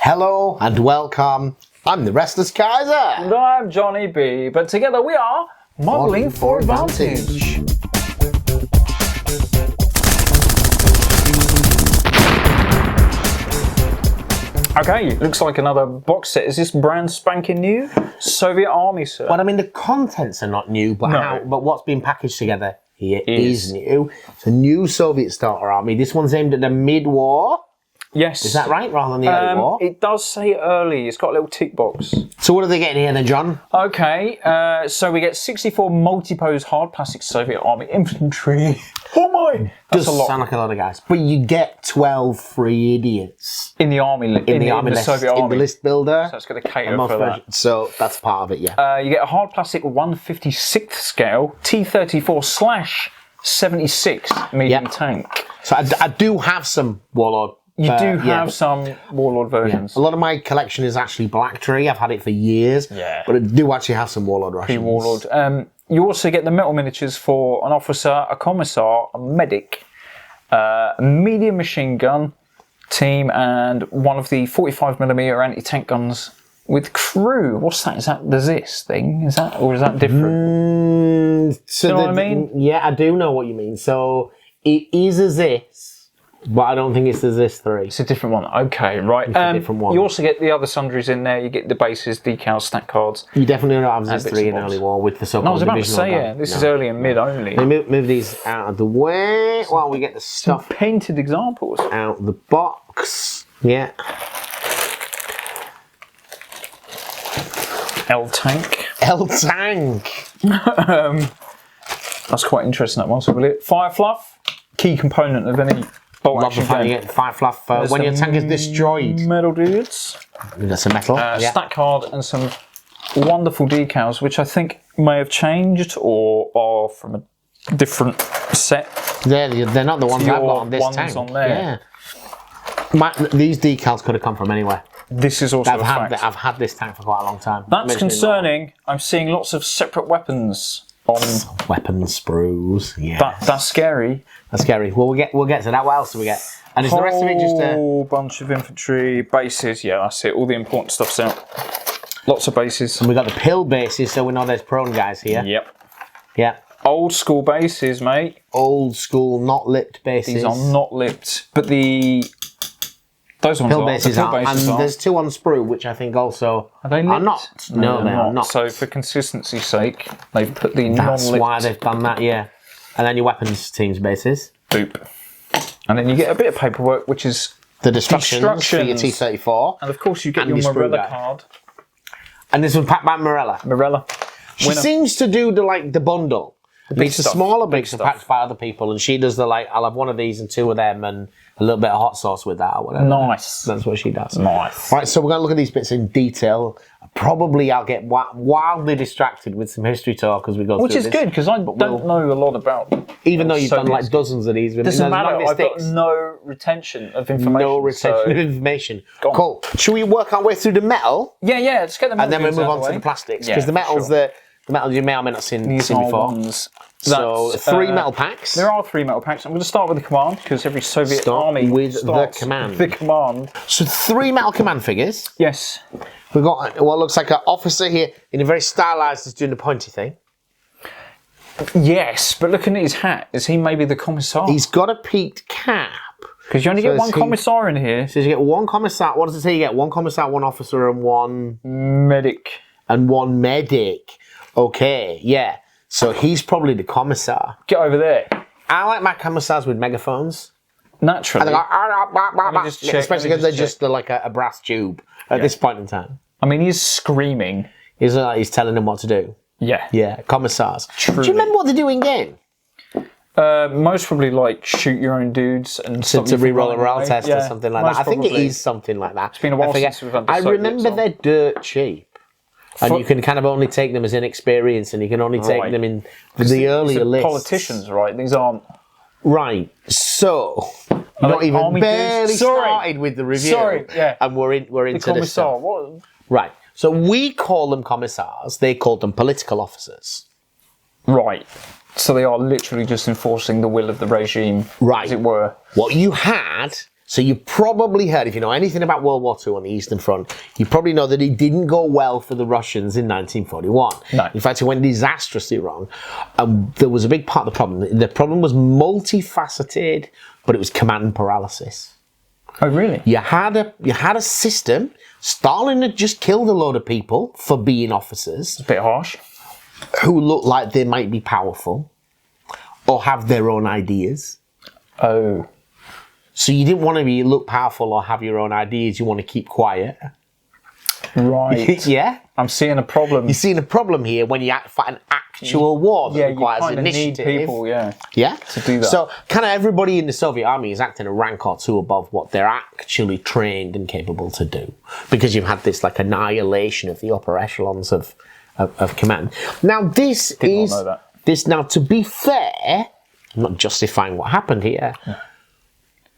Hello and welcome. I'm the Restless Kaiser. And I'm Johnny B. But together we are Modeling for Advantage. Okay, looks like another box set. Is this brand spanking new? Soviet Army, sir. Well, I mean, the contents are not new, but but what's been packaged together here is new. It's a new Soviet starter army. This one's aimed at the mid-war. Yes. Is that right, rather than the early war? It does say early. It's got a little tick box. So what are they getting here then, John? Okay, so we get 64 multi-pose hard plastic Soviet Army infantry. Oh my! That's Does a lot. sound like a lot of guys. But you get 12 free idiots. In the army, in the army list, Soviet in Army. the list builder. So it's going to cater for that. So that's part of it, yeah. You get a hard plastic 156th scale T-34/76 medium tank. So I do have some Warlord. You do have some Warlord versions. A lot of my collection is actually Black Tree. I've had it for years. Yeah. But I do actually have some Warlord Russians. Warlord. You also get the metal miniatures for an officer, a commissar, a medic, a medium machine gun team, and one of the 45mm anti-tank guns with crew. What's that? Is that the Zis thing? Is that, or is that different? So you know what I mean? Yeah, I do know what you mean. So it is a Zis, but I don't think it's the Zis 3. It's a different one. Okay, right. It's a different one. You also get the other sundries in there. You get the bases, decals, stack cards. You definitely don't have Zis 3 in bobs. early war with the so-called No, I was about to divisional say, gun. yeah, this is early and mid only. Let me move these out of the way while we get the stuff Painted examples. out the box. Yeah. L-Tank. L-Tank. That's quite interesting, that one. So Fire Fluff, key component of any bolt Love the action fact you game. get Fire Fluff when your tank is destroyed. Metal dudes. That's a metal. Yeah. Stack card and some wonderful decals, which I think may have changed or are from a different set. They're not the ones I've got on this ones tank. on there. Yeah. These decals could have come from anywhere. This is also a fact. I've had this tank for quite a long time. That's concerning. I'm seeing lots of separate weapons on weapon sprues. Yeah. That's scary. That's scary. Well, we'll get to that. What else do we get? And is the rest of it just a whole bunch of infantry bases? Yeah, that's it. All the important stuff's out. Lots of bases. And we got the pill bases, so we know there's prone guys here. Yep. Yeah. Old school bases, mate. Old school, not lipped bases. These are not lipped, but those ones pill are. bases The pill are, bases and are. there's two on sprue, which I think also Are they lipped? not. No, they're not. So for consistency's sake, they've put the non-lipped. That's why they've done that. Yeah. And then your weapons teams bases. Boop. And then you get a bit of paperwork, which is The destructions for your T-34. And of course you get and your your sprue Morella guy. card. And this was packed by Morella. Morella. She seems to do the bundle. big It's the stuff. smaller bits are stuff. packed by other people, and she does I'll have one of these and two of them, and a little bit of hot sauce with that or whatever. Nice. That's what she does. Nice. Right, so we're going to look at these bits in detail. Probably I'll get wildly distracted with some history talk as we go Which through is this. good, because I don't know a lot about Even though you've done Soviets. like dozens of these. Doesn't matter, I've got no no retention of information. no retention so- of information. Go on. Cool. Should we work our way through the metal? Yeah, let's get them And then we move on to the plastics. Because the metal's the metal you may or may not seen These are before. ones. So that, 3 metal packs. There are 3 metal packs. I'm going to start with the command, because every Soviet army with starts the command. with the command. So 3 metal command figures. Yes. We've got what looks like an officer here in a very stylized, is doing the pointy thing. Yes, but looking at his hat, is he maybe the commissar? He's got a peaked cap. Because you only get one commissar in here. So you get one commissar. What does it say? You get one commissar, one officer, and one Medic. medic. Okay, yeah. So he's probably the commissar. Get over there. I like my commissars with megaphones. Naturally. And they go, just check, especially let because me they're just just like a brass tube at this point in time. I mean, he's screaming. He's telling them what to do. Yeah. Yeah, commissars. Truly. Do you remember what they do in game? Most probably like shoot your own dudes and To stop you from re-roll a running rail away. test or something like that. most I think it probably. is something like that. It's been a while since we've had the I Soviets remember on. they're dirt cheap. And you can kind of only take them as inexperienced, and you can only take them in the earlier These are lists. politicians, right? These aren't. Right. So, not they even army barely dudes? Sorry. started with the review. Sorry, yeah. And we're into The this commissar. stuff. What? Right. So we call them commissars. They called them political officers. Right. So they are literally just enforcing the will of the regime, Right. as it were. What you had So you probably heard, if you know anything about World War II on the Eastern Front, you probably know that it didn't go well for the Russians in 1941. No. In fact, it went disastrously wrong. There was a big part of the problem. The problem was multifaceted, but it was command paralysis. Oh, really? You had a system. Stalin had just killed a load of people for being officers. It's a bit harsh. Who looked like they might be powerful or have their own ideas. Oh. So you didn't want to look powerful or have your own ideas. You want to keep quiet. Right. Yeah. I'm seeing a problem. You're seeing a problem here when you fight an actual war that requires you initiative. Need people, yeah, to do that. So kind of everybody in the Soviet army is acting a rank or two above what they're actually trained and capable to do, because you've had this like annihilation of the upper echelons of command. Now this now, to be fair, I'm not justifying what happened here. Yeah.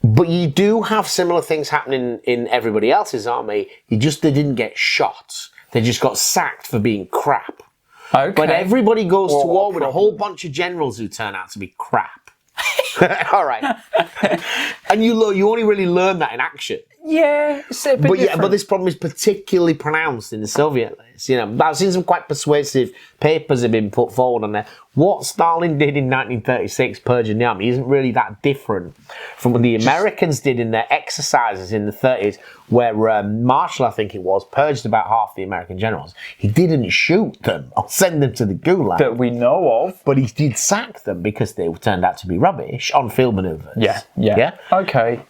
But you do have similar things happening in everybody else's army. They didn't get shot. They just got sacked for being crap. Okay. But everybody goes to war with a whole bunch of generals who turn out to be crap. All right. And you only really learn that in action. Yeah, it's a bit different. But this problem is particularly pronounced in the Soviet list. I've seen some quite persuasive papers have been put forward on there. What Stalin did in 1936, purging the army, isn't really that different from what the Americans did in their exercises in the 30s, where Marshall, I think it was, purged about half the American generals. He didn't shoot them or send them to the gulag. That we know of. But he did sack them because they turned out to be rubbish on field maneuvers. Yeah. Okay.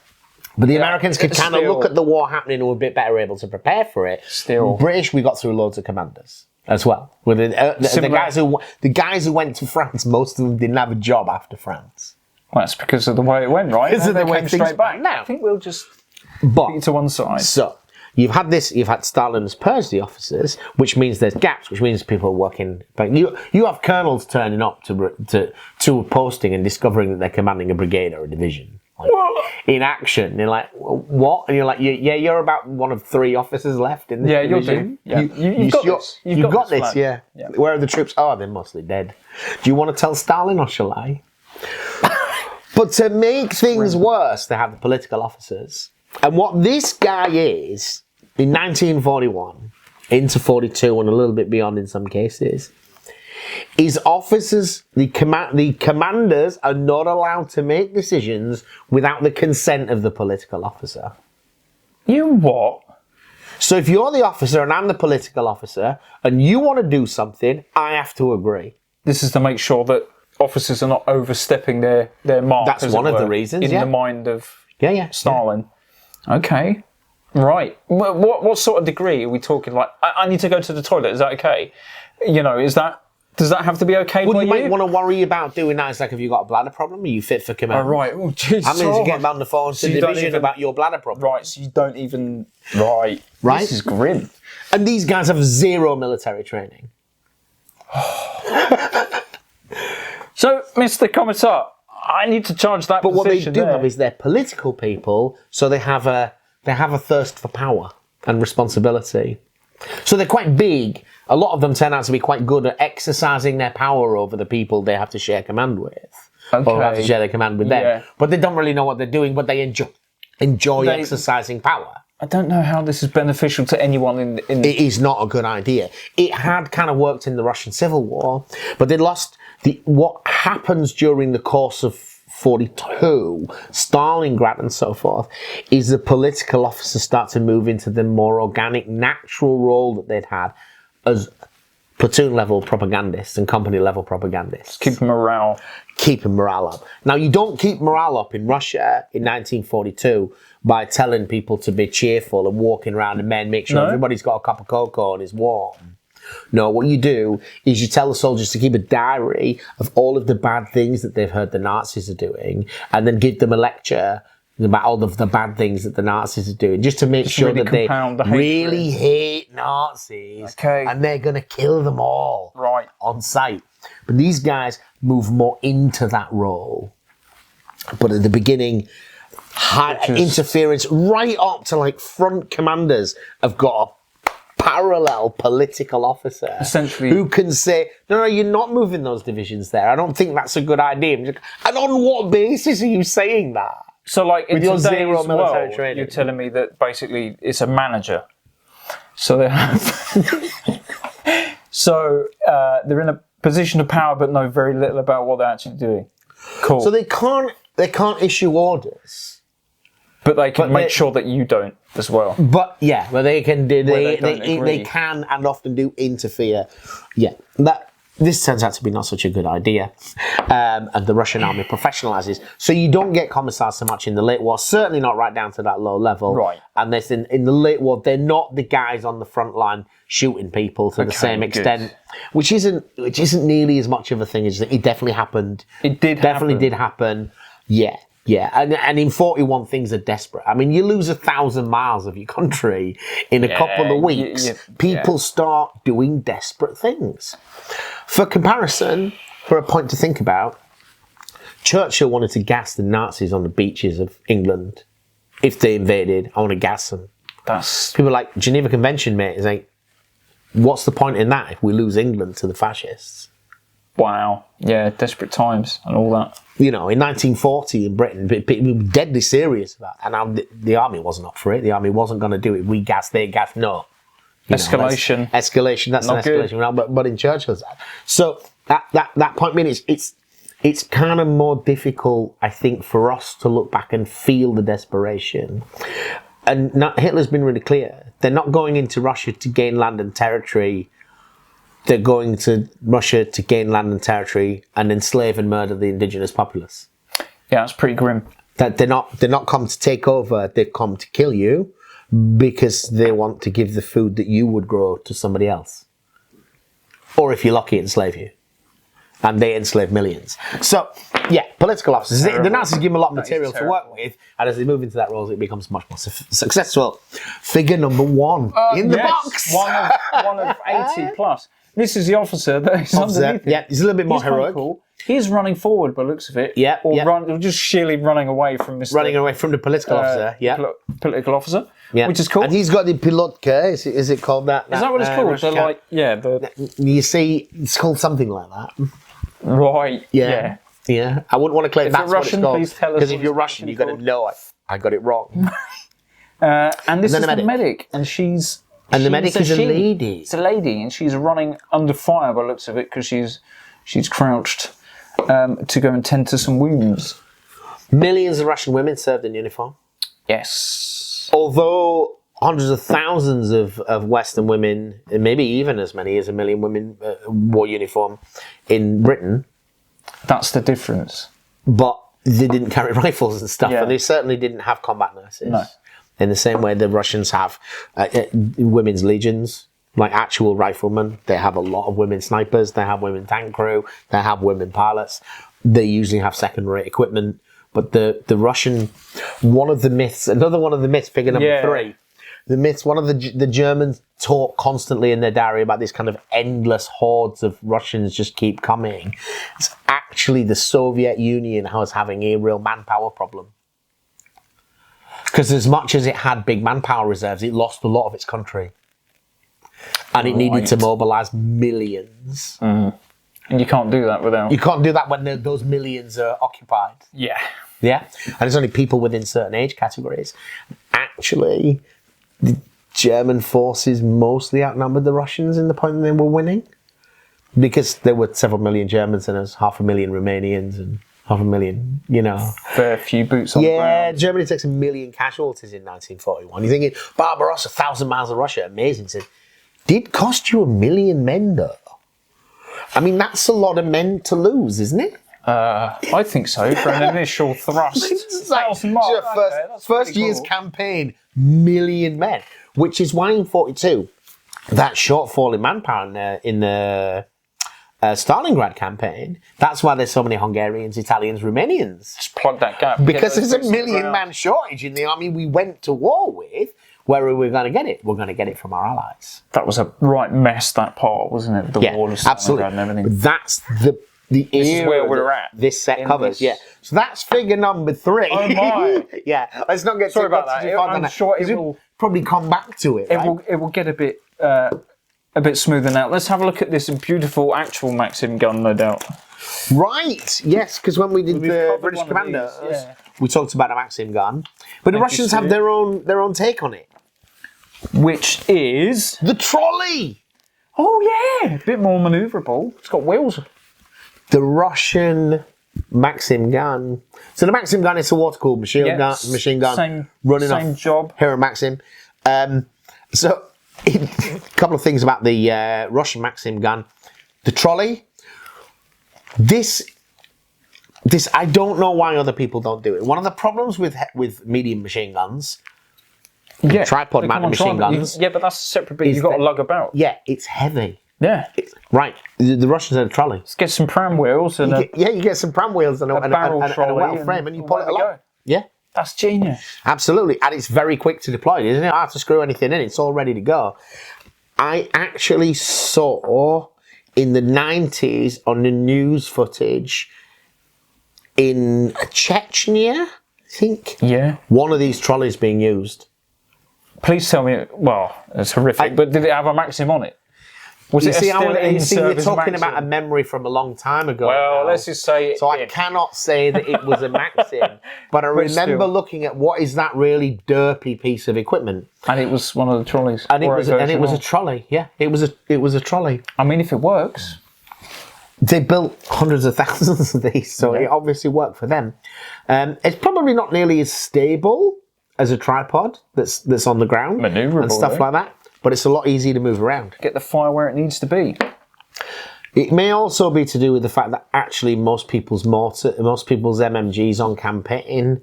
But the Americans could kind of look at the war happening and were a bit better able to prepare for it. Still. British, we got through loads of commanders as well. With the guys who went to France, most of them didn't have a job after France. Well, that's because of the way it went, right? Because of the way things straight back. Now, I think we'll just put it to one side. So, you've had Stalin has purged the officers, which means there's gaps, which means people are working. But you have colonels turning up to a posting and discovering that they're commanding a brigade or a division. In action, they're like, what? And you're like, yeah, you're about one of 3 officers left in this division. Yeah, you've got this. You've got this, yeah. Where are the troops? Oh, they're mostly dead. Do you want to tell Stalin or shall I? But to make things worse, they have the political officers. And what this guy is, in 1941, into 42 and a little bit beyond in some cases, is officers, the commanders are not allowed to make decisions without the consent of the political officer. You what? So if you're the officer and I'm the political officer and you want to do something, I have to agree. This is to make sure that officers are not overstepping their mark. That's one of the reasons, in the mind of Stalin. Yeah. Okay. Right. What sort of degree are we talking? Like, I need to go to the toilet. Is that okay? Does that have to be okay by you? Well, you might want to worry about doing that. It's like, have you got a bladder problem? Are you fit for command? Oh, right. Oh, jeez. How many you get on the phone to the division about your bladder problem? Right, so you don't even... Right. This is grim. And these guys have 0 military training. So, Mr. Commissar, I need to charge that But what they position do there. have is they're political people, so they have a thirst for power and responsibility. So they're quite big. A lot of them turn out to be quite good at exercising their power over the people they have to share command with. Okay. Or have to share their command with them. Yeah. But they don't really know what they're doing, but they enjoy exercising power. I don't know how this is beneficial to anyone in... It is not a good idea. It had kind of worked in the Russian Civil War, but they lost... What happens during the course of 42, Stalingrad and so forth, is the political officers start to move into the more organic, natural role that they'd had as platoon-level propagandists and company-level propagandists. Keep morale. Keeping morale up. Now, you don't keep morale up in Russia in 1942 by telling people to be cheerful and walking around and make sure everybody's got a cup of cocoa and is warm. No, what you do is you tell the soldiers to keep a diary of all of the bad things that they've heard the Nazis are doing, and then give them a lecture about all of the bad things that the Nazis are doing, just to make sure that they really hate Nazis, and they're going to kill them all on sight. But these guys move more into that role. But at the beginning, had interference right up to like front commanders have got a parallel political officer essentially who can say, no, you're not moving those divisions there. I don't think that's a good idea. And on what basis are you saying that? So, like, in With your today's zero military world, training. you're telling me that basically it's a manager. So they have... So they're in a position of power but know very little about what they're actually doing. Cool. So they can't issue orders. But they can make sure that you don't as well. But yeah, well they can do they can and often do interfere. Yeah. This turns out to be not such a good idea. And the Russian army professionalizes. So you don't get commissars so much in the late war, certainly not right down to that low level. Right. And this in the late war, they're not the guys on the front line shooting people to the same extent. Which isn't nearly as much of a thing as it definitely happened. It did happen. Yeah. Yeah, and in 41 things are desperate. I mean, you lose 1,000 miles of your country in a couple of weeks. People start doing desperate things. For comparison, for a point to think about, Churchill wanted to gas the Nazis on the beaches of England. If they invaded, I want to gas them. People are like, Geneva Convention, mate, is like, what's the point in that if we lose England to the fascists? Wow. Yeah, desperate times and all that. You know, in 1940 in Britain, people were deadly serious about it. And the army wasn't up for it. The army wasn't going to do it. We gas, they gas, no. Escalation. Escalation, that's not an escalation. But in Churchill's. So that point being, it's kind of more difficult, I think, for us to look back and feel the desperation. And Hitler's been really clear. They're not going into Russia to gain land and territory. They're going to Russia to gain land and territory and enslave and murder the indigenous populace. Yeah, that's pretty grim. That they're not come to take over, they've come to kill you because they want to give the food that you would grow to somebody else. Or if you're lucky, enslave you. And they enslave millions. So, yeah, political officers. The Nazis give them a lot of material to work with, and as they move into that role, it becomes much more successful. Figure number 1 in the box. One of 80 plus. This is the officer that is underneath him. Yeah, he's a little bit more heroic. Cool. He's running forward by the looks of it. Yeah. Or just sheerly running away from Mr. Running away from the political officer, Political officer, which is cool. And he's got the pilotka, is it called that? Is that what it's called? You see, it's called something like that. Right, yeah. I wouldn't want to claim that's Russian, what it's called. Because if you're Russian, you've got to know I got it wrong. And this is the medic, and she's... And the medic is a lady. It's a lady, and she's running under fire by the looks of it, because she's crouched to go and tend to some wounds. Millions of Russian women served in uniform. Yes. Although hundreds of thousands of Western women, and maybe even as many as 1 million women, wore uniform in Britain. That's the difference. But they didn't carry rifles and stuff, Yeah. and they certainly didn't have combat nurses. No. In the same way the Russians have women's legions, like actual riflemen. They have a lot of women snipers. They have women tank crew. They have women pilots. They usually have second-rate equipment. But the Russian, another one of the myths, figure number 3. The myths, one of the Germans talk constantly in their diary about this kind of endless hordes of Russians just keep coming. It's actually the Soviet Union was having a real manpower problem. Because as much as it had big manpower reserves, it lost a lot of its country. And it needed to mobilise millions. And you can't do that without... You can't do that when those millions are occupied. Yeah. Yeah? And it's only people within certain age categories. Actually, the German forces mostly outnumbered the Russians in the point that they were winning. Because there were several million Germans and there was 500,000 Romanians and 500,000, you know. Fair few boots on the ground. Yeah, Germany takes 1 million casualties in 1941. You're thinking, Barbarossa, 1,000 miles of Russia, amazing. He said, did cost you 1 million men, though? I mean, that's a lot of men to lose, isn't it? I think so, for an initial thrust. It's like, first year's campaign, 1 million men. Which is why in 42, that shortfall in manpower in the Stalingrad campaign, that's why there's so many Hungarians, Italians, Romanians. Just plug that gap. Because there's 1 million man shortage in the army we went to war with. Where are we going to get it? We're going to get it from our allies. That was a right mess, that part, wasn't it? The wall of Stalingrad and everything. That's the this is where we're at. This set covers, So that's figure number 3. Oh my! Yeah, let's not get Sorry about that. I'm sure it will probably come back to it. It will get a bit smoother now. Let's have a look at this beautiful actual Maxim gun, no doubt. Right. Yes, because when we did the British Commander, we talked about a Maxim gun, but the Russians have their own take on it, which is the trolley. Oh yeah, a bit more manoeuvrable. It's got wheels. The Russian Maxim gun. So the Maxim gun is a water-cooled machine gun, running same off job. Hero Maxim. So a couple of things about the Russian Maxim gun. The trolley. This I don't know why other people don't do it. One of the problems with medium machine guns, tripod-mounted machine guns. Yeah, but that's a separate bit you've got to lug about. Yeah, it's heavy. Yeah. Right. The Russians had a trolley. Let's get some pram wheels and you get some pram wheels and a barrel trolley and a well frame, and you pull it along. Yeah. That's genius. Absolutely. And it's very quick to deploy, isn't it? I don't have to screw anything in. It's all ready to go. I actually saw in the 90s on the news footage in Chechnya, I think. Yeah. One of these trolleys being used. Please tell me. Well, it's horrific. But did it have a Maxim on it? Was it we're talking about a memory from a long time ago. Well, let's just say. So I cannot say that it was a Maxim, but I remember looking at what is that really derpy piece of equipment. And it was one of the trolleys. And it was a trolley. Yeah, it was a trolley. I mean, if it works. They built hundreds of thousands of these, so it obviously worked for them. It's probably not nearly as stable as a tripod that's on the ground and stuff like that, but it's a lot easier to move around. Get the fire where it needs to be. It may also be to do with the fact that actually most people's MMGs on campaign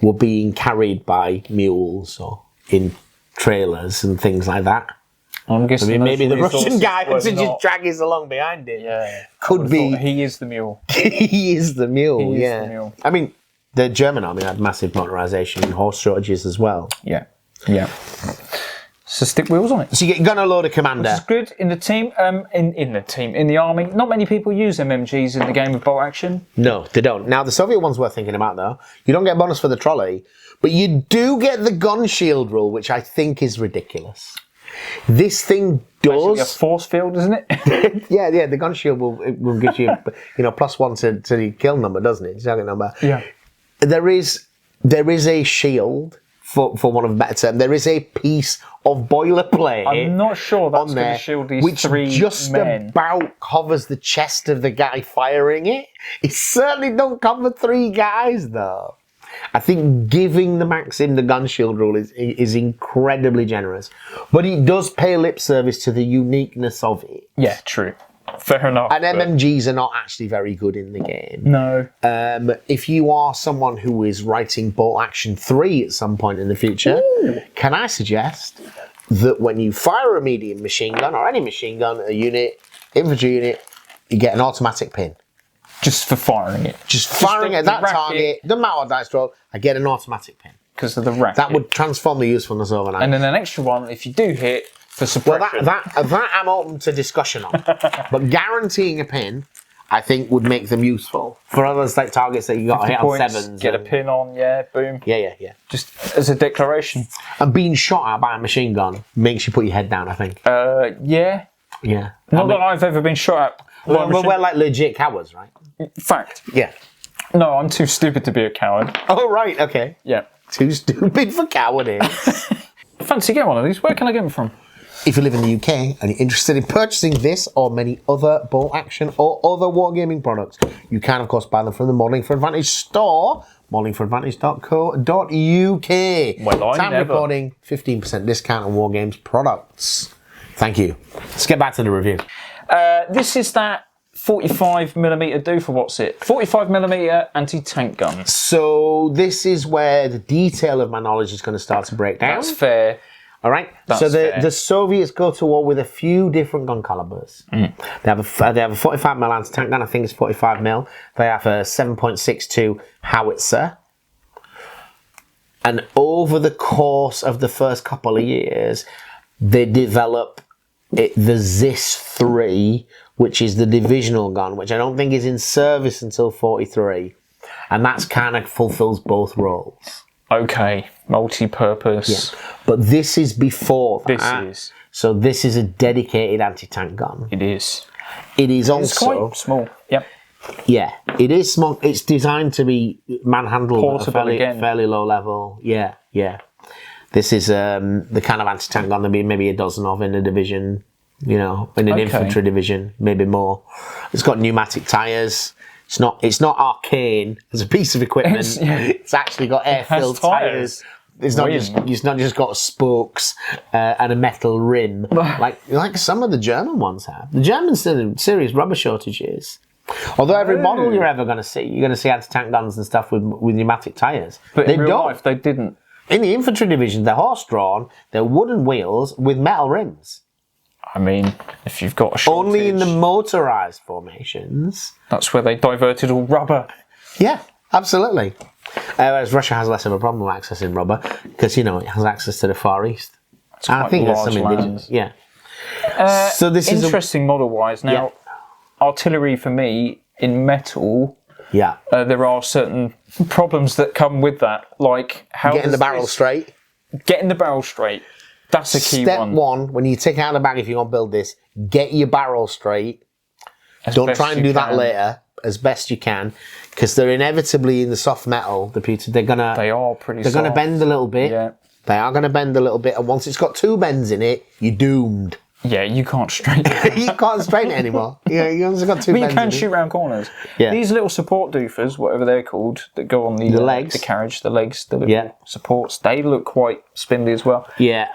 were being carried by mules or in trailers and things like that. I'm guessing maybe the Russian guy wants to just drag his along behind it. Yeah. Could be. He is the mule. He is the mule, He is the mule. I mean, the German army had massive motorisation and horse shortages as well. Yeah. Yeah. So stick wheels on it. So you get gunner loader commander. Which is good in the team. In the army. Not many people use MMGs in the game of bolt action. No, they don't. Now the Soviet one's worth thinking about though. You don't get bonus for the trolley, but you do get the gun shield rule, which I think is ridiculous. This thing does basically a force field, isn't it? yeah. The gun shield will give you, +1 to the kill number, doesn't it? Target number. Yeah. There is a shield for one of the better terms. There is a piece of boilerplate. I'm not sure that's going to shield these which three just men. about covers the chest of the guy firing it. It certainly don't cover 3 guys though. I think giving the Maxim the gun shield rule is incredibly generous. But it does pay lip service to the uniqueness of it. Yeah, true. Fair enough. And MMGs are not actually very good in the game. No. If you are someone who is writing Bolt Action 3 at some point in the future, can I suggest that when you fire a medium machine gun, or any machine gun, a unit, infantry unit, you get an automatic pin. Just for firing it. Just firing at that target, doesn't matter what dice roll, I get an automatic pin. Because of the racket. That would transform the usefulness overnight. And then an extra one, if you do hit, for suppression. Well, that I'm open to discussion on. But guaranteeing a pin, I think, would make them useful. For others, like targets that you got to hit on 7s. Get a pin on, boom. Yeah. Just as a declaration. And being shot at by a machine gun makes you put your head down, I think. Yeah. Yeah. Not that I've ever been shot at. We're like legit cowards, right? Fact. Yeah. No, I'm too stupid to be a coward. Oh, right, okay. Yeah. Too stupid for cowardice. Fancy get one of these. Where can I get them from? If you live in the UK and you're interested in purchasing this or many other Bolt Action or other wargaming products, you can, of course, buy them from the Modelling for Advantage store, modelingforadvantage.co.uk. Well, Time recording, 15% discount on Wargames products. Thank you. Let's get back to the review. This is that 45mm doofer, what's it? 45mm anti-tank gun. So this is where the detail of my knowledge is going to start to break down. That's fair. All right. So the Soviets go to war with a few different gun calibers. They have a 45mm anti-tank gun. I think it's 45mm. They have a 7.62 howitzer. And over the course of the first couple of years, they develop the ZIS-3, which is the divisional gun, which I don't think is in service until 43. And that's kind of fulfills both roles. Okay, multi-purpose. Yeah. But this is before that. This is. So this is a dedicated anti-tank gun. It is. It is It's also quite small. Yep. Yeah, it is small. It's designed to be manhandled at a fairly low level. Yeah, yeah. This is the kind of anti-tank gun there'll be maybe a dozen of in a division, you know, in an infantry division, maybe more. It's got pneumatic tyres. It's not arcane as a piece of equipment. It's actually got air-filled tyres. It's not just got spokes and a metal rim like some of the German ones have. The Germans did a serious rubber shortages. Although every model you're ever going to see, you're going to see anti-tank guns and stuff with pneumatic tyres. But in real life, they didn't. In the infantry division, they're horse-drawn, they're wooden wheels with metal rims. I mean, if you've got a shortage... Only in the motorised formations. That's where they diverted all rubber. Yeah, absolutely. Whereas Russia has less of a problem accessing rubber because, you know, it has access to the Far East. And I think there's some indigenous. Yeah. So this is interesting model-wise. Now, artillery for me in metal... Yeah. There are certain problems that come with that, like how getting the barrel straight. Getting the barrel straight. That's a key one. Step one, when you take out the bag, if you want to build this, get your barrel straight. Don't try and do that later, as best you can, because they're inevitably in the soft metal. They're gonna bend a little bit. Yeah. They are gonna bend a little bit, and once it's got two bends in it, you're doomed. Yeah, you can't straighten it. You can't straighten it anymore. Yeah, you only got two bends. But you can shoot round corners. Yeah. These little support doofers, whatever they're called, that go on the legs, the carriage, the legs, the little supports, they look quite spindly as well. Yeah.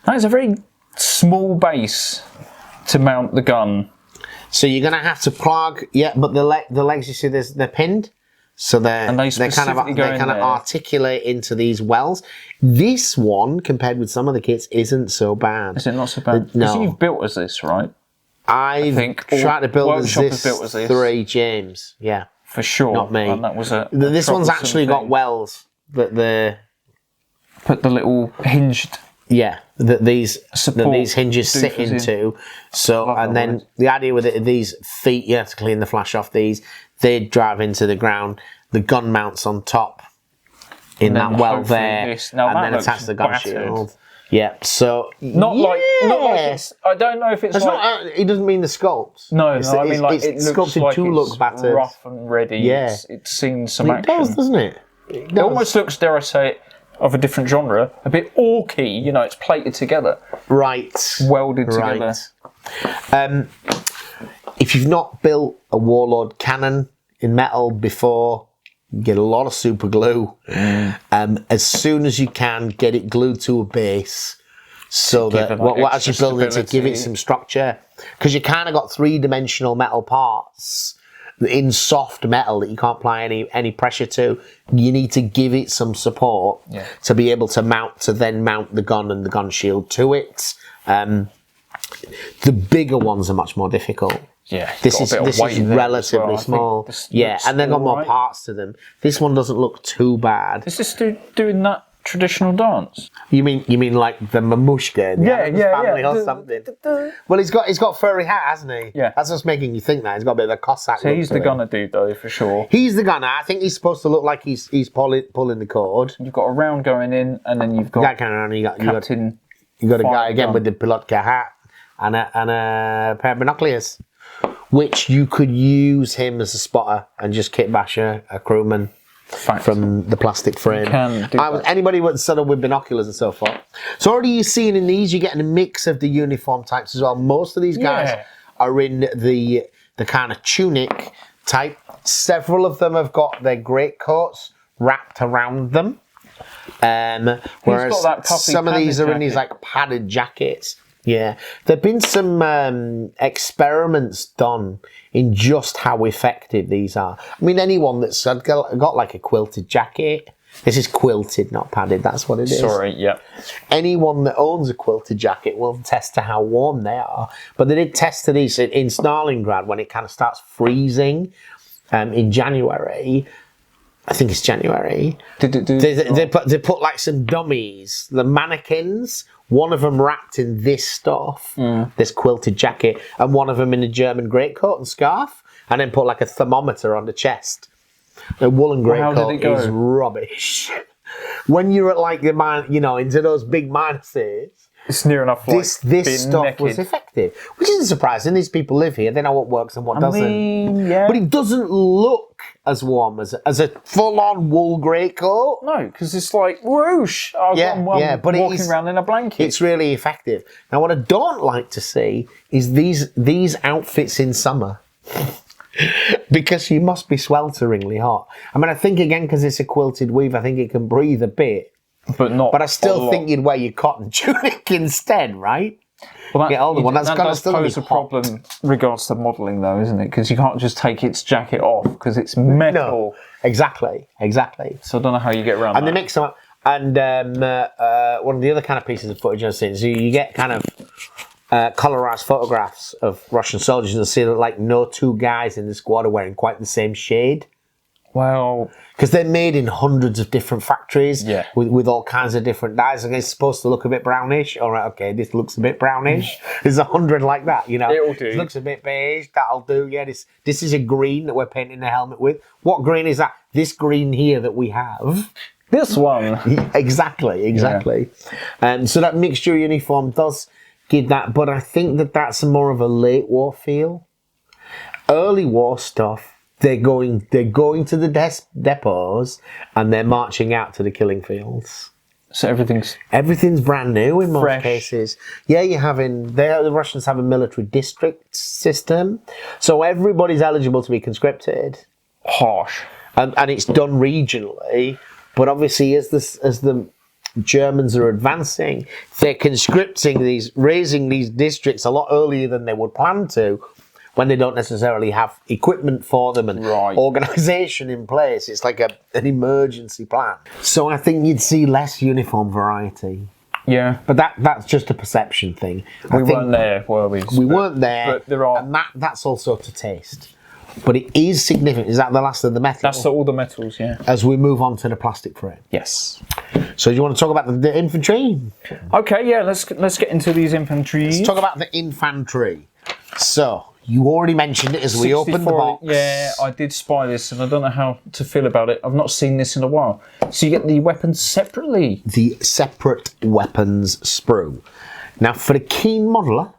That is a very small base to mount the gun. So you're going to have to plug, but the legs, you see, they're pinned. So they kind of articulate into these wells. This one, compared with some of the kits, isn't so bad. Is it not so bad? No. You've built as this, right? I think tried to build as this 3 James. Yeah. For sure. Not me. And that was this one's actually got wells that put the little hinged... Yeah, that these hinges sit into. So, and then the idea with it, these feet, you have to clean the flash off these. They drive into the ground. The gun mounts on top in that well there, and then attach the gun shield. Yeah, so not like it's, I don't know if it's like, not. It doesn't mean the sculpts. No, I mean like it looks sculpted like to look battered, rough and ready. Yeah, it's seen some action. It does, doesn't it? It almost looks, dare I say it, of a different genre, a bit orky, you know, it's plated together. Right. Welded together. If you've not built a Warlord cannon in metal before, get a lot of super glue. As soon as you can, get it glued to a base so that as you're building it, to give it some structure. Because you kind of got 3-dimensional metal parts in soft metal that you can't apply any pressure to. You need to give it some support to be able to mount the gun and the gun shield to it. The bigger ones are much more difficult. Yeah, this is relatively small. Yeah, and they've got more parts to them. This one doesn't look too bad. Is this doing that traditional dance? You mean like the Mamushka in the family or something? Well, he's got furry hat, hasn't he? Yeah, that's what's making you think that he's got a bit of a Cossack. So he's the gunner dude, though, for sure. He's the gunner. I think he's supposed to look like he's pulling the cord. You've got a round going in, and then you've got Captain. You got a guy again with the Pilotka hat and a pair of binoculars, which you could use him as a spotter and just kit bash a crewman from the plastic frame. Anybody would set up with binoculars and so forth. So already you're seeing in these, you're getting a mix of the uniform types as well. Most of these guys are in the kind of tunic type. Several of them have got their greatcoats wrapped around them. Whereas some of these are in these like padded jackets. Yeah, there've been some experiments done in just how effective these are. I mean, anyone that's got like a quilted jacket, this is quilted, not padded, that's what it is. Sorry, yeah. Anyone that owns a quilted jacket will test to how warm they are. But they did test to these in Stalingrad when it kind of starts freezing in January. I think it's January. They put like some dummies, the mannequins, one of them wrapped in this stuff, this quilted jacket, and one of them in a German greatcoat and scarf, and then put like a thermometer on the chest. The woolen greatcoat is rubbish. When you're at like into those big minuses, It's near enough like this being stuff naked. was effective, which isn't surprising. These people live here; they know what works and what doesn't. Yeah. But it doesn't look as warm as a full-on wool greatcoat. No, because it's like whoosh. I'm but walking around in a blanket. It's really effective. Now, what I don't like to see is these outfits in summer. Because you must be swelteringly hot. I mean, I think again because it's a quilted weave, I think it can breathe a bit. But I still think you'd wear your cotton tunic instead, right? Well, Get older one. That's that got to does still pose be a problem regards to modelling, though, isn't it? Because you can't just take its jacket off because it's metal. No, exactly. So I don't know how you get around And that. they mix them up. And one of the other kind of pieces of footage I've seen, so you get kind of colorized photographs of Russian soldiers, and you'll see that like no two guys in the squad are wearing quite the same shade. Well, because they're made in hundreds of different factories Yeah. with all kinds of different dyes, and it's supposed to look a bit brownish. All right, okay, this looks a bit brownish. There's 100 like that, you know. It'll do. This looks a bit beige. That'll do. Yeah, this is a green that we're painting the helmet with. What green is that? This green here that we have. this one. Exactly. So that mixture uniform does give that, but I think that's more of a late war feel. Early war stuff. They're going to the depots and they're marching out to the killing fields. So everything's brand new in most fresh. cases. Yeah, the Russians have a military district system, so everybody's eligible to be conscripted. Harsh. And it's done regionally, but obviously as the Germans are advancing, they're raising these districts a lot earlier than they would plan to, when they don't necessarily have equipment for them and organisation in place. It's like an emergency plan. So I think you'd see less uniform variety. Yeah. But that's just a perception thing. We weren't there, were we? We weren't there, but there are, and that's also to taste. But it is significant. Is that the last of the metal? That's all the metals, yeah. As we move on to the plastic frame. Yes. So do you want to talk about the infantry? Okay, yeah, let's get into these infantry. Let's talk about the infantry. So, you already mentioned it as we opened the box. Yeah, I did spy this and I don't know how to feel about it. I've not seen this in a while. So you get the weapons separately. The separate weapons sprue. Now, for the keen modeller,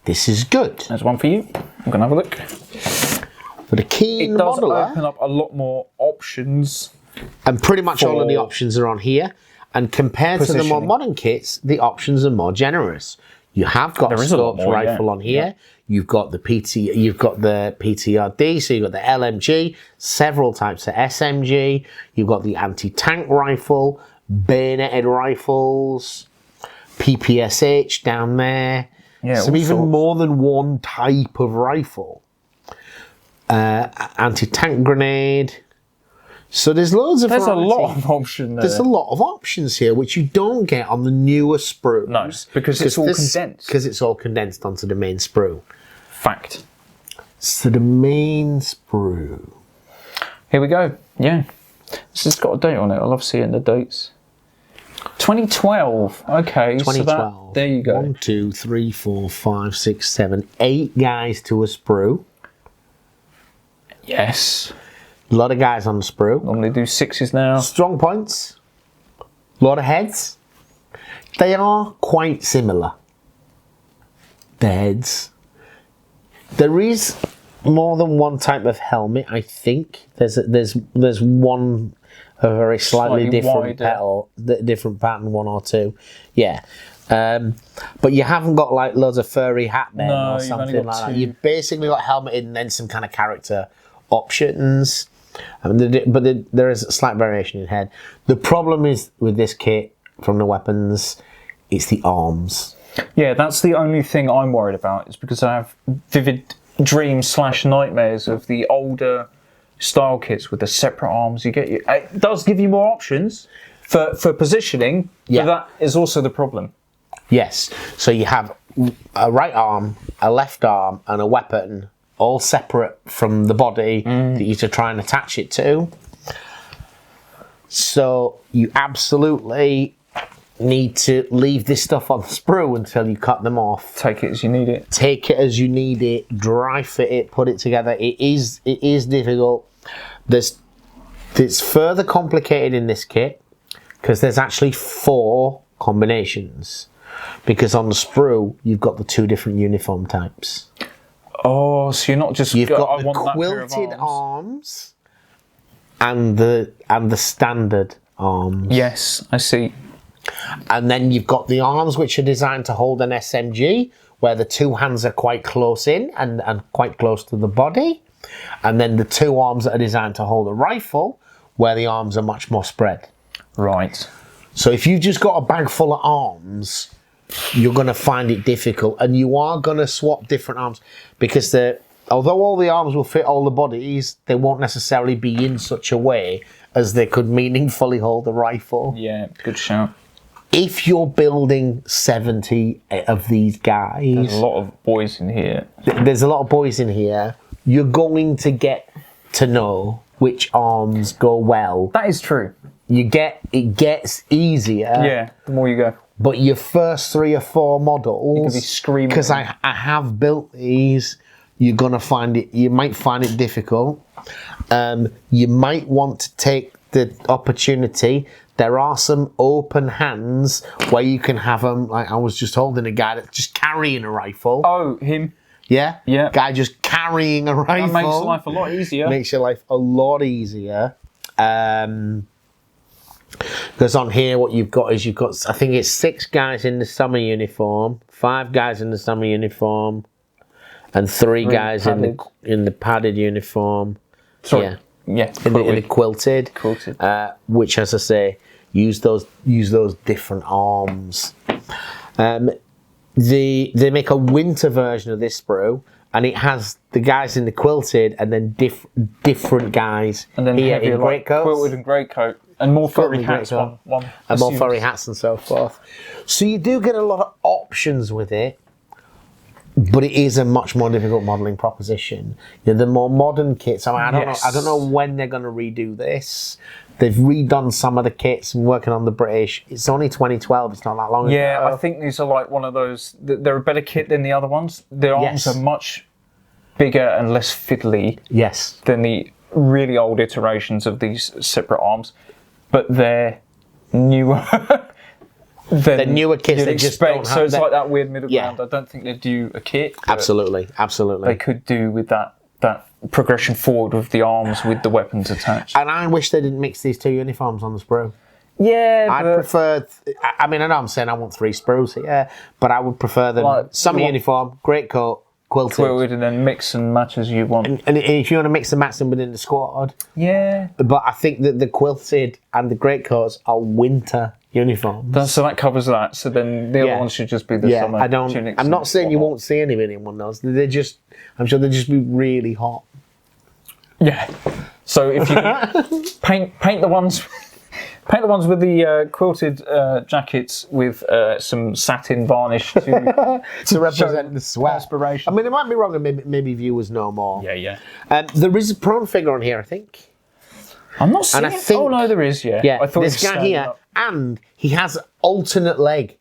this is good. There's one for you. I'm going to have a look. For the keen It does modeller, open up a lot more options. and pretty much all of the options are on here. And compared to the more modern kits, the options are more generous. You have got a scoped rifle on here. Yeah. You've got the PTRD, so you've got the LMG, several types of SMG. You've got the anti-tank rifle, bayoneted rifles, PPSH down there. Yeah, so even more than one type of rifle. Anti-tank grenade. So there's loads of variety. There's a lot of options there. There's a lot of options here, which you don't get on the newer sprues. No, because it's all condensed. Because it's all condensed onto the main sprue. Fact. So the main sprue. Here we go. Yeah. This has got a date on it. I love seeing the dates. 2012. Okay. 2012. There you go. 1, 2, 3, 4, 5, 6, 7, 8 guys to a sprue. Yes. A lot of guys on the sprue. Normally do 6s now. Strong points. A lot of heads. They are quite similar. The heads. There is more than one type of helmet, I think. There's one a very slightly different different pattern, one or two. Yeah. But you haven't got like loads of furry hat men or something like that. You've basically got helmeted and then some kind of character options. But there is a slight variation in head. The problem is with this kit from the weapons, it's the arms. Yeah, that's the only thing I'm worried about. Is because I have vivid dreams / nightmares of the older style kits with the separate arms. It does give you more options for positioning. Yeah. But that is also the problem. Yes. So you have a right arm, a left arm, and a weapon, all separate from the body that you're trying to attach it to. So you absolutely need to leave this stuff on the sprue until you cut them off. Take it as you need it. Take it as you need it. Dry fit it. Put it together. It is difficult. It's further complicated in this kit because there's actually 4 combinations. because on the sprue you've got the two different uniform types. Oh, so you're not just... You've got I the want that pair of quilted arms and the standard arms. Yes, I see. And then you've got the arms which are designed to hold an SMG, where the two hands are quite close in and quite close to the body. And then the two arms that are designed to hold a rifle, where the arms are much more spread. Right. So if you've just got a bag full of arms, you're going to find it difficult. And you are going to swap different arms, because although all the arms will fit all the bodies, they won't necessarily be in such a way as they could meaningfully hold a rifle. Yeah, good shout. If you're building 70 of these guys... There's a lot of boys in here. There's a lot of boys in here. You're going to get to know which arms go well. That is true. It gets easier. Yeah, the more you go. But your first 3 or 4 models... You could be screaming. Because I have built these, you're going to find it... You might find it difficult. You might want to take the opportunity... There are some open hands where you can have them, like I was just holding a guy that's just carrying a rifle. Oh, him. Yeah? Yeah. Guy just carrying a rifle. That makes life a lot easier. Makes your life a lot easier. Because on here what you've got is I think it's 6 guys in the summer uniform, 5 guys in the summer uniform, and 3 guys in the padded uniform. Sorry. Yeah. Yeah, In the quilted, which, as I say, use those different arms. They make a winter version of this sprue, and it has the guys in the quilted, and then different guys and then here heavier, in greatcoats, quilted and greatcoat, and more furry hats. One and more furry hats and so forth. So you do get a lot of options with it. But it is a much more difficult modelling proposition. You know, the more modern kits. I mean, I don't know when they're going to redo this. They've redone some of the kits and working on the British. It's only 2012. It's not that long ago. Yeah, I think these are like one of those. They're a better kit than the other ones. Their arms are much bigger and less fiddly. Yes. Than the really old iterations of these separate arms, but they're newer. The newer kits, they just don't have so it's like that weird middle ground. I don't think they do a kit. Absolutely. They could do with that progression forward with the arms with the weapons attached. And I wish they didn't mix these 2 uniforms on the sprue. Yeah, I prefer. I mean, I know I'm saying I want 3 sprues here, but I would prefer them summer uniform, greatcoat, quilted, and then mix and match as you want. And if you want to mix and match them within the squad, yeah. But I think that the quilted and the greatcoats are winter uniforms. So that covers that. So then the other ones should just be the summer tunics. I'm not saying you won't see anybody in one of those. I'm sure they'll just be really hot. Yeah. So if you paint the ones. Paint the ones with the quilted jackets with some satin varnish to represent the sweat. Perspiration. I mean, it might be wrong, and maybe viewers know more. Yeah. There is a prone figure on here, I think. I'm not seeing it. Oh no, there is. Yeah. I thought this guy here, and he has alternate leg.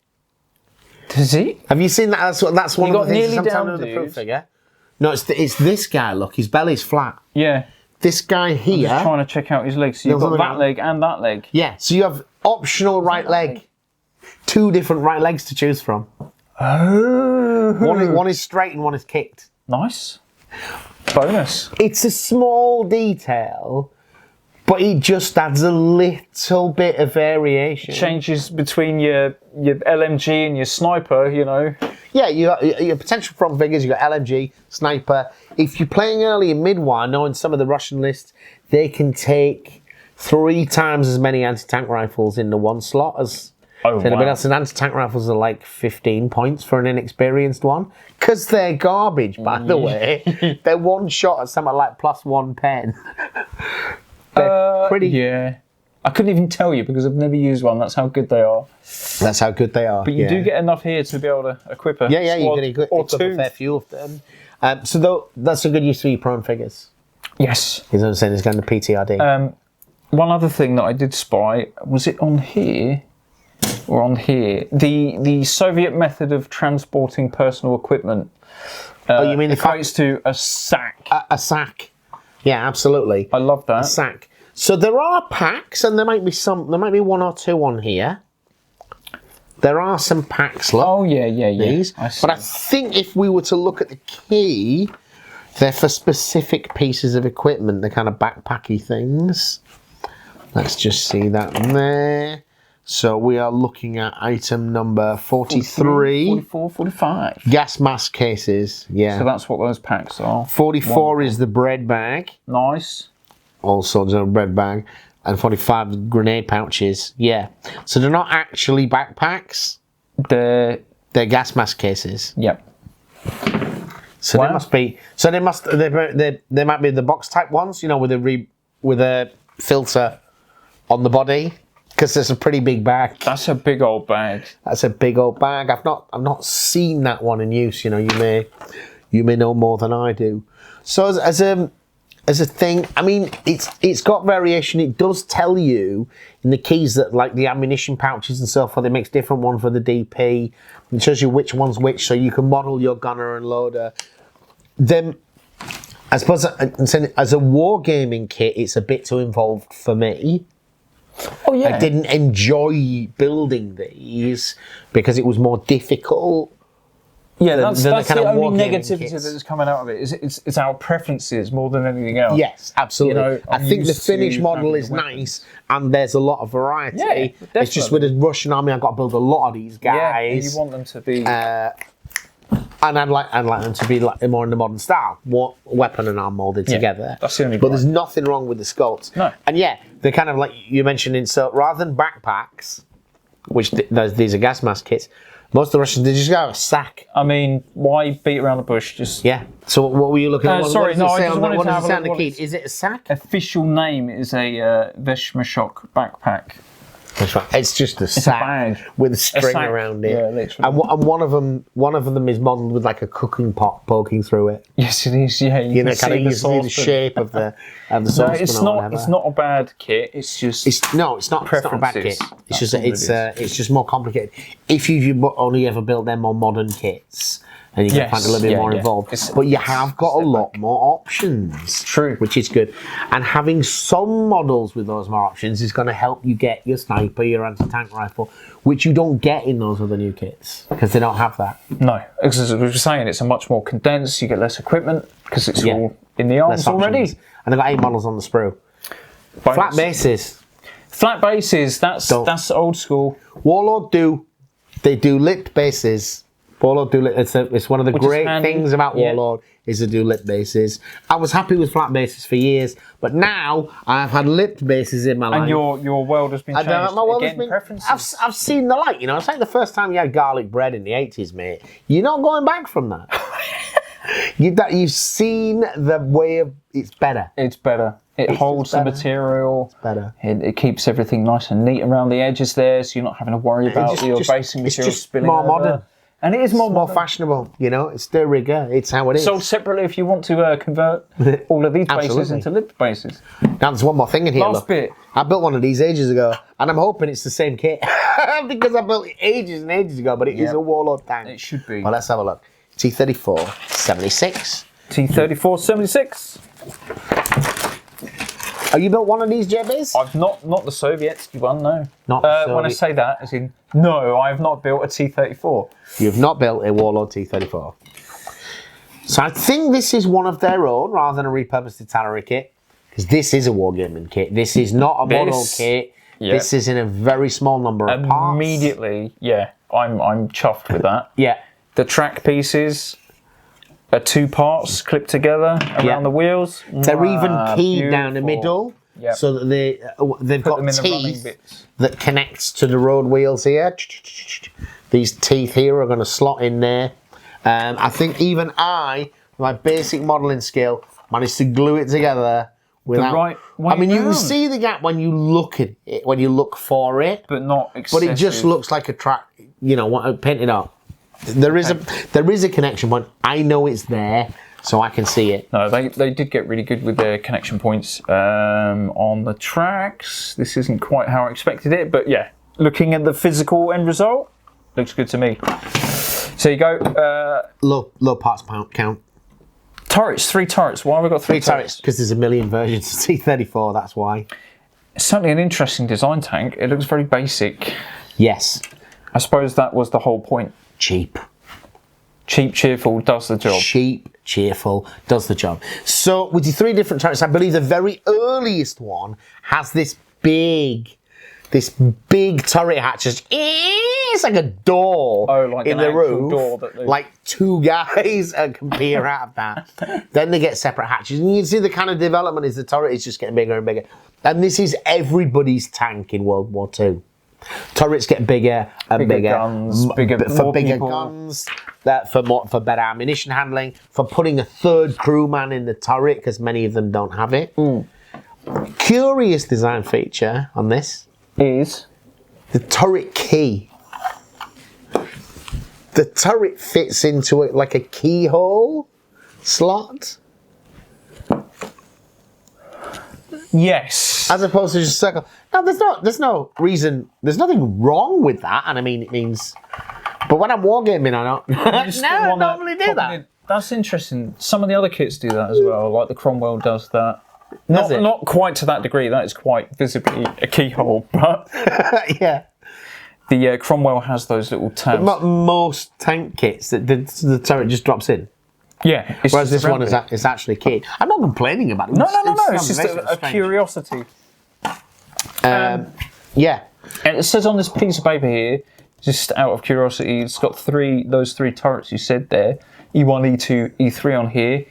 Does he? Have you seen that? That's one of the things sometimes with the prone dude. figure. No, it's this guy. Look, his belly's flat. Yeah. This guy here. I'm just trying to check out his legs. So you've got that leg and that leg. Yeah, so you have optional right leg. 2 different right legs to choose from. Oh. One is straight and one is kicked. Nice. Bonus. It's a small detail, but it just adds a little bit of variation. Changes between your LMG and your sniper, you know. Yeah, your potential front figures, you've got LMG, sniper. If you're playing early and mid-war, I know in some of the Russian lists, they can take 3 times as many anti-tank rifles in the one slot as anybody else. And anti-tank rifles are like 15 points for an inexperienced one. Because they're garbage, by the way. They're one shot at something like +1 pen. They're pretty... Yeah. I couldn't even tell you because I've never used one. That's how good they are. That's how good they are. But you do get enough here to be able to equip a Yeah, you squad can equip or a 2. fair few of them. So that's a good use for your prone figures. Yes. Is what I'm saying, it's going to PTRD. One other thing that I did spy, was it on here or on here? The Soviet method of transporting personal equipment. You mean the equates to a sack? A sack. Yeah, absolutely. I love that. A sack. So there are packs, and there might be 1 or 2 on here there are some packs. Look, Oh yeah. these. But I think if we were to look at the key, they're for specific pieces of equipment. They're kind of backpacky things. Let's just see that there. So we are looking at item number 43. 44, 45. Gas mask cases, yeah. So that's what those packs are. 44 is the bread bag. Nice. Also, there's a bread bag. And 45 is grenade pouches, yeah. So they're not actually backpacks. They're gas mask cases. Yep. So they must be. So they must. They might be the box type ones, you know, with a filter on the body. Because there's a pretty big bag. That's a big old bag. That's a big old bag. I've not seen that one in use. You know, you may know more than I do. So as a thing, I mean, it's got variation. It does tell you in the keys that like the ammunition pouches and so forth. It makes different one for the DP. It shows you which one's which, so you can model your gunner and loader. Then, I suppose as a wargaming kit, it's a bit too involved for me. Oh yeah. I didn't enjoy building these because it was more difficult. Yeah, that's the kind the of only wargaming negativity kits. that's coming out of it. It's our preferences more than anything else. Yes, absolutely. You know, I think the used finished to model having is the weapons. nice, and there's a lot of variety. Yeah, it's just with the Russian army, I've got to build a lot of these guys. Yeah, and you want them to be. And I'd like them to be like more in the modern style, more weapon and arm molded together. That's the only But point. there's nothing wrong with the sculpts. No. And yeah, they're kind of like you mentioned in so rather than backpacks, which these are gas mask kits, most of the Russians they just have a sack. I mean, why beat around the bush? Just Yeah. So what were you looking at? sorry, no, I just wanted what to does have it a say on the look key? what Is it a sack? official name is a Veshmashok backpack. That's right. It's just a sack bag. with a string sack. around it. Yeah, literally. And one of them is modelled with like a cooking pot poking through it. Yes, it is. Yeah, You know, can kind of see you see the saucepan. shape of the No, saucepan it's or not. whatever. It's not a bad kit. It's just. It's not a bad preferences. kit. It's That's just all it it's just more complicated. If you only ever build them more modern kits, and you can Yes, find a little bit yeah, more yeah. involved. It's- But you have got a lot more options. True. Which is good. And having some models with those more options is going to help you get your sniper, your anti-tank rifle, which you don't get in those other new kits because they don't have that. No, as we were saying, it's a much more condensed. You get less equipment because it's Yeah. all in the arms Less options. already. And they've got 8 models on the sprue. Bonus. Flat bases. Flat bases. That's old school. Warlord do lipped bases. Warlord do lip. It's one of the Which is great handy. things about Yeah. Warlord is to do lipped bases. I was happy with flat bases for years, but now I've had lipped bases in my life. And your world has been changed. my world has Again, been. preferences. I've seen the light. You know, it's like the first time you had garlic bread in the 80s, mate. You're not going back from that. You've seen the way of. It's better. It's better. It It's holds just the better. material. Better. It keeps everything nice and neat around the edges there, so you're not having to worry about your basing it's material just spilling more over. modern. And it is more More modern. fashionable. You know, it's the rigor. It's how it is. Sold separately if you want to convert all of these bases Absolutely. into lipped bases. Now there's one more thing in here. Last look. bit. I built one of these ages ago, and I'm hoping it's the same kit because I built it ages and ages ago. But it is Yep. a Warlord tank. It should be. Well, let's have a look. T34 76. T34 76. Have you built one of these JBs? I've not the Sovietsky one, no. Not the when I Soviet- say that, as in, no, I have not built a T34. You've not built a Warlord T34. So I think this is one of their own rather than a repurposed artillery kit. Because this is a wargaming kit. This is not a model This- kit. yeah. This is in a very small number of parts. Immediately, yeah, I'm chuffed with that. Yeah. The track pieces are 2 parts clipped together around Yeah. the wheels. They're even keyed down the beautiful. middle. Yep. So that they've Put got them in the running teeth bits. that connects to the road wheels here. These teeth here are going to slot in there. I think even my basic modelling skill, managed to glue it together without. right way I mean, you can round. see the gap when you look at it, when you look for it, But not excessive. but it just looks like a track. You know, painted up. There is a connection point. I know it's there, so I can see it. No, they did get really good with their connection points on the tracks. This isn't quite how I expected it, but yeah, looking at the physical end result, looks good to me. So you go. Low parts count. Turrets, 3 turrets. Why have we got 3 Three turrets, because there's a million versions of T34, that's why. It's certainly an interesting design tank. It looks very basic. Yes. I suppose that was the whole point. Cheap. Cheap, cheerful, does the job. Cheap, cheerful, does the job. So with the 3 different turrets, I believe the very earliest one has this big turret hatch. It's like a door like in an the roof. door that they... Like 2 guys can peer out of that. Then they get separate hatches. And you can see the kind of development is the turret is just getting bigger and bigger. And this is everybody's tank in World War II. Turrets get bigger and bigger. Guns, bigger people. Guns, for better ammunition handling, for putting a 3rd crewman in the turret because many of them don't have it. Curious design feature on this is the turret key. The turret fits into it like a keyhole slot. Yes. As opposed to just a circle. No, there's no reason, there's nothing wrong with that, and I mean, it means, but when I'm wargaming, I don't, I normally do that. That's interesting. Some of the other kits do that as well, like the Cromwell does that. Not quite to that degree, that is quite visibly a keyhole, but yeah. The Cromwell has those little tabs. But most tank kits, the turret just drops in. Yeah. Whereas this one is actually keyed. I'm not complaining about it. No. It's just a curiosity. Yeah. And it says on this piece of paper here, just out of curiosity, it's got those 3 turrets you said there. E1, E2, E3 on here.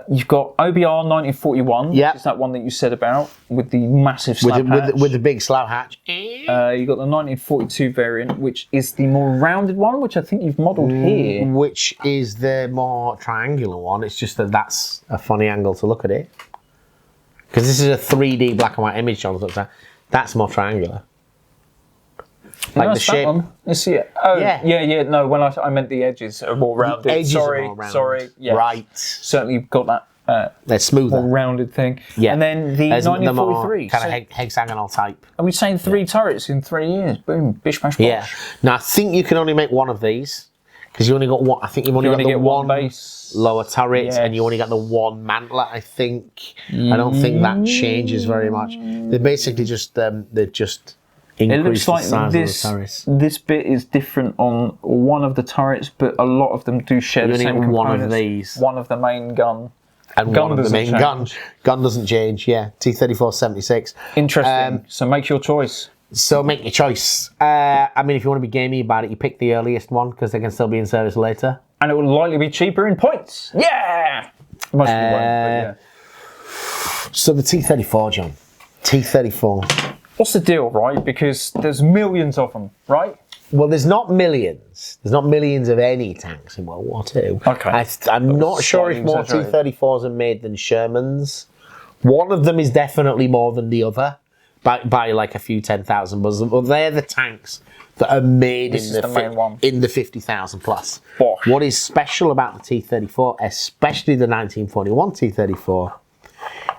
You've got OBR 1941, yep. which is that one that you said about, with the massive slab hatch. With the big slab hatch. You've got the 1942 variant, which is the more rounded one, which I think you've modelled here. Which is the more triangular one. It's just that's a funny angle to look at it. Because this is a 3D black and white image, John looks at. That's more triangular. Like no, the shape. Let's see it. Oh, yeah. No, when I meant the edges are more rounded. Edges are more rounded. Sorry. Yeah. Right. Certainly you've got that. They're smoother. More rounded thing. Yeah. And then the 1943. Kind of hexagonal type. Are we saying 3 turrets in 3 years? Boom. Bish, bash, bosh. Yeah. Now I think you can only make one of these because you only got one. I think you've only got the one base lower turret, and you only got the one mantlet. I think. I don't think that changes very much. They're basically just It looks like this bit is different on one of the turrets, but a lot of them do share the same components. One of these. One of the main gun. And one of the main gun. Gun doesn't change, yeah. T-34-76. Interesting. So make your choice. So make your choice. I mean, if you want to be gamey about it, you pick the earliest one because they can still be in service later. And it will likely be cheaper in points. Yeah! Most people won't, but yeah. So the T-34, John. T-34. What's the deal, right? Because there's millions of them, right? Well, there's not millions. There's not millions of any tanks in World War II. Okay. I'm not sure if more T-34s are made than Shermans. One of them is definitely more than the other by like a few 10,000. But they're the tanks that are made in the 50,000 plus. Bosh. What is special about the T-34, especially the 1941 T-34,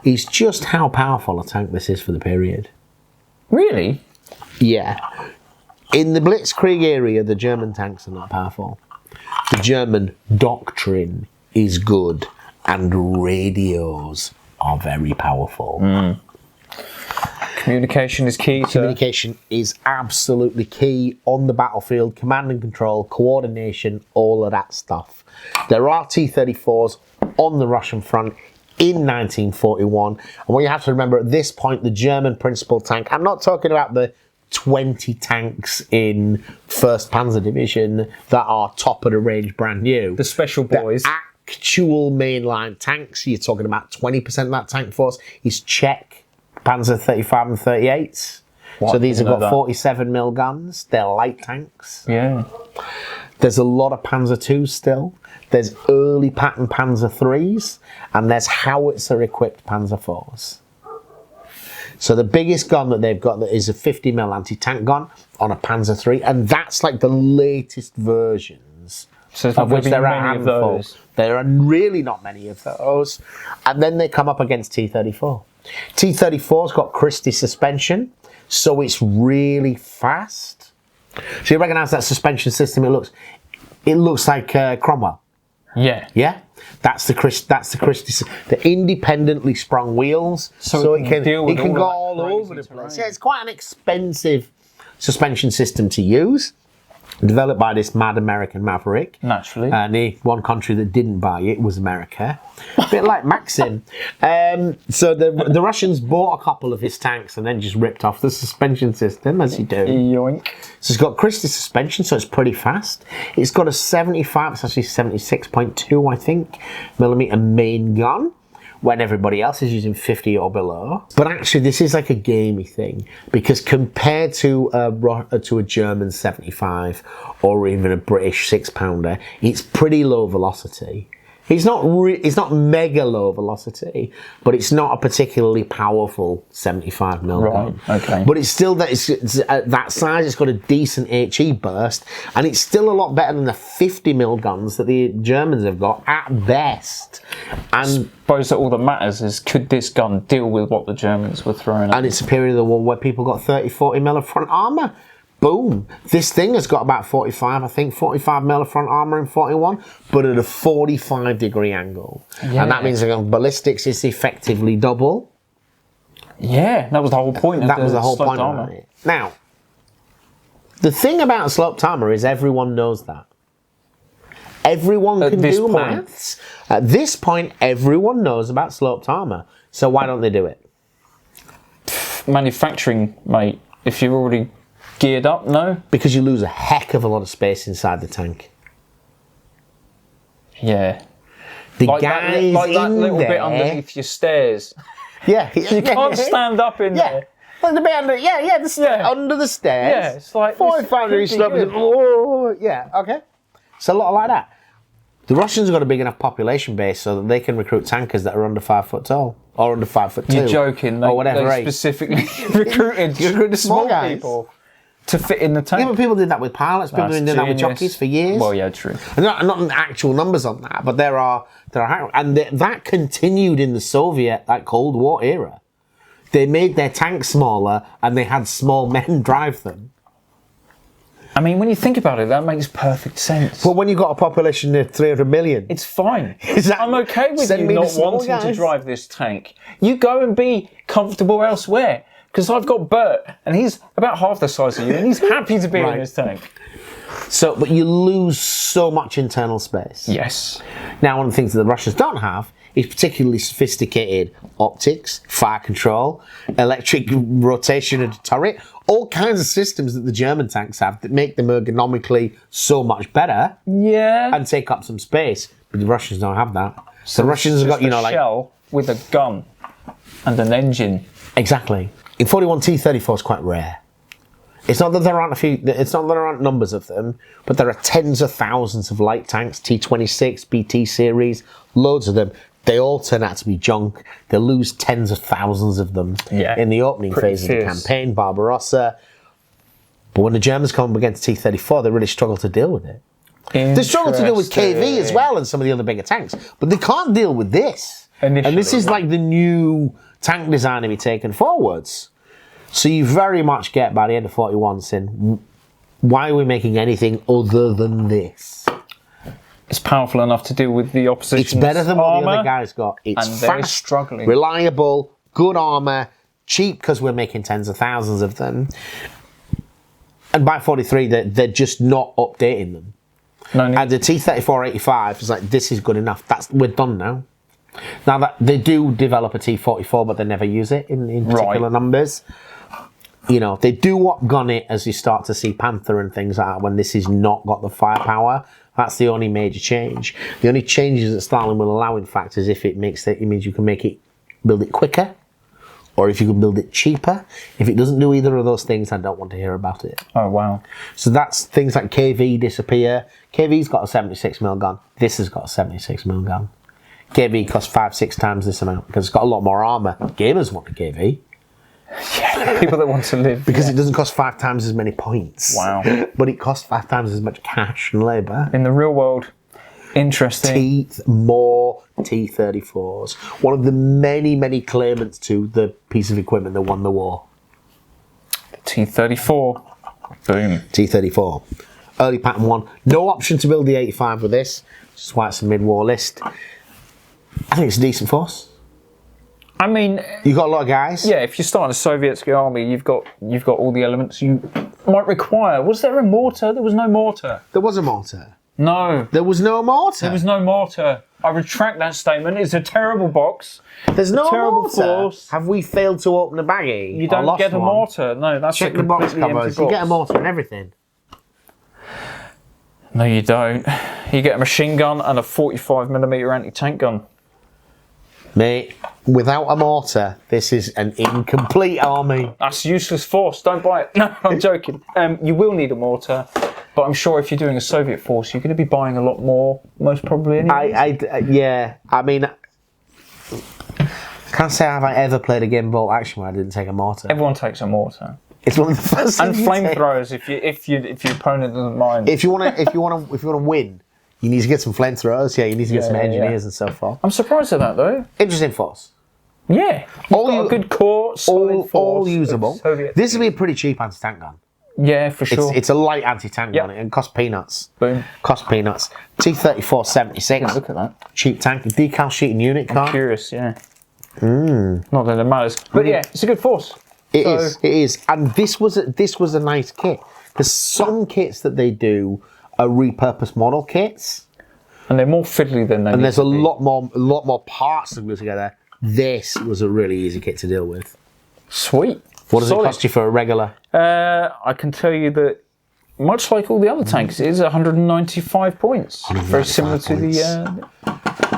is just how powerful a tank this is for the period. Really? Yeah. In the Blitzkrieg area, the German tanks are not powerful. The German doctrine is good, and radios are very powerful. Communication is key. Communication is absolutely key on the battlefield. Command and control, coordination, all of that stuff. There are T-34s on the Russian front in 1941, and what you have to remember at this point, the German principal tank, I'm not talking about the 20 tanks in 1st Panzer Division that are top of the range brand new. The special boys. The actual mainline tanks, you're talking about 20% of that tank force is Czech Panzer 35 and 38s. So these have got 47mm guns. They're light tanks. Yeah. There's a lot of Panzer IIs still. There's early pattern Panzer IIIs, and there's howitzer-equipped Panzer IVs. So the biggest gun that they've got is a 50mm anti-tank gun on a Panzer III, and that's like the latest versions, of which there are a handful. There are really not many of those. And then they come up against T-34. T-34's got Christie suspension, so it's really fast. So you recognise that suspension system? It looks like Cromwell. Yeah. Yeah. That's the Christie. The independently sprung wheels, so it can go all over the place. Yeah, it's quite an expensive suspension system to use. developed by this mad American maverick. Naturally. And the one country that didn't buy it was America. A bit like Maxim. So the Russians bought a couple of his tanks and then just ripped off the suspension system, as you do. Yoink. So it's got crystal suspension, so it's pretty fast. It's got a 75, it's actually 76.2, I think, millimeter main gun, when everybody else is using 50 or below. But actually, this is like a gamey thing, because compared to a German 75 or even a British 6-pounder, it's pretty low velocity. It's not mega low velocity, but it's not a particularly powerful 75 mil gun. Right, okay. But it's still that it's at that size. It's got a decent HE burst, and it's still a lot better than the 50 mil guns that the Germans have got at best. And I suppose that all that matters is, could this gun deal with what the Germans were throwing at? And it's a period of the war where people got 30, 40 mil of front armour. Boom. This thing has got about 45, I think, 45 mil of front armour in 41, but at a 45-degree angle. Yeah. And that means on ballistics, it's effectively double. Yeah, that was the whole point. That was the whole point of it. Now, the thing about sloped armour is everyone knows that. Everyone can do maths. At this point, everyone knows about sloped armour. So why don't they do it? Manufacturing, mate. If you're already geared up, no? Because you lose a heck of a lot of space inside the tank. Yeah. The like guys that in little there, bit underneath your stairs. Yeah. You can't stand up in there. Like the bit under, under the stairs. Yeah, it's like 45 degrees slope. Oh, yeah, okay. It's a lot like that. The Russians have got a big enough population base so that they can recruit tankers that are under 5 foot tall. Or under 5'2". You're joking. Or whatever. They specifically recruited small people to fit in the tank. Yeah, but people did that with pilots. People have been doing that with jockeys for years. Well, yeah, true. And not actual numbers on that, but there are, and that continued in the Soviet, that Cold War era. They made their tanks smaller, and they had small men drive them. I mean, when you think about it, that makes perfect sense. But when you've got a population of 300 million... It's fine. I'm okay with you not wanting to drive this tank. You go and be comfortable elsewhere. Because I've got Bert, and he's about half the size of you, and he's happy to be in this tank. So, but you lose so much internal space. Yes. Now, one of the things that the Russians don't have is particularly sophisticated optics, fire control, electric rotation of the turret, all kinds of systems that the German tanks have that make them ergonomically so much better. Yeah. And take up some space. But the Russians don't have that. So the Russians have got, a shell with a gun and an engine. Exactly. In 41, T-34 is quite rare. It's not that there aren't numbers of them, but there are tens of thousands of light tanks, T-26, BT series, loads of them. They all turn out to be junk. They lose tens of thousands of them in the opening phase of the campaign, Barbarossa. But when the Germans come up against T-34, they really struggle to deal with it. They struggle to deal with KV as well and some of the other bigger tanks, but they can't deal with this. And this is like the new tank design to be taken forwards. So you very much get, by the end of 41, saying, why are we making anything other than this? It's powerful enough to deal with the opposition's It's better than what armour, the other guys got. It's and fast, struggling. reliable, good armour, cheap because we're making tens of thousands of them. And by 43, they're just not updating them. And the T-34-85 is like, this is good enough. We're done now. Now, that they do develop a T-44, but they never use it in particular numbers. You know, they do up-gun it as you start to see Panther and things like that when this has not got the firepower. That's the only major change. The only changes that Stalin will allow, in fact, is if it means you can build it quicker, or if you can build it cheaper. If it doesn't do either of those things, I don't want to hear about it. Oh, wow. So that's things like KV disappear. KV's got a 76mm gun. This has got a 76mm gun. KV costs 5-6 times this amount because it's got a lot more armour. Gamers want a KV. Yeah, people that want to live. Because it doesn't cost 5 times as many points. Wow. But it costs 5 times as much cash and labour. In the real world, interesting. More T-34s. One of the many, many claimants to the piece of equipment that won the war. T-34. Boom. T-34. Early pattern one. No option to build the 85 with this. Which is why it's a mid-war list. I think it's a decent force. I mean, you've got a lot of guys. Yeah, if you're starting a Soviet army, you've got all the elements you might require. Was there a mortar? There was no mortar. There was a mortar. No. There was no mortar. There was no mortar. I retract that statement. It's a terrible box. There's no terrible mortar. force. Have we failed to open a baggie? You don't get a mortar. No, that's Check a the box completely covers. empty You box. get a mortar and everything. No, you don't. You get a machine gun and a 45mm anti-tank gun. Mate, without a mortar, this is an incomplete army. That's useless force. Don't buy it. No, I'm joking. You will need a mortar, but I'm sure if you're doing a Soviet force, you're going to be buying a lot more, most probably. Anyway. Yeah. I mean, can't say have I ever played a game bolt action where I didn't take a mortar. Everyone takes a mortar. It's one of the first And things you take. flamethrowers if your opponent doesn't mind. If you want to win, you need to get some flamethrowers. Yeah, you need to get some engineers and so forth. I'm surprised at that though. Interesting force. Yeah, you've got a good core, solid force. All usable. Soviet. This would be a pretty cheap anti-tank gun. Yeah, for sure. It's a light anti-tank gun and costs peanuts. Boom. Costs peanuts. T-34-76. Yeah, look at that. Cheap tank. Decal sheeting unit card. Curious, yeah. Not that it matters, but yeah, it's a good force. It is. And this was a nice kit. Because some kits that they do are repurposed model kits. And they're more fiddly than they And need there's to a be. lot more parts to glue together. This was a really easy kit to deal with. Sweet. What does Solid. it cost you for a regular? I can tell you that, much like all the other tanks, it is 195 points. Very similar to the.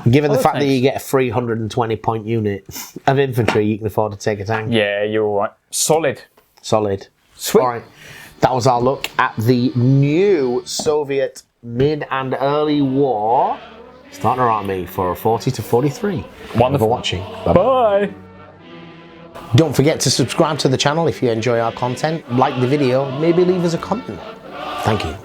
Given the other fact that tanks. you get a 320 point unit of infantry, you can afford to take a tank. Yeah, you're all right. Solid. Solid. Sweet. All right. That was our look at the new Soviet mid and early war starter army for 40 to 43. Wonderful. Thank you for watching. Bye-bye. Bye. Don't forget to subscribe to the channel if you enjoy our content, like the video, maybe leave us a comment. Thank you.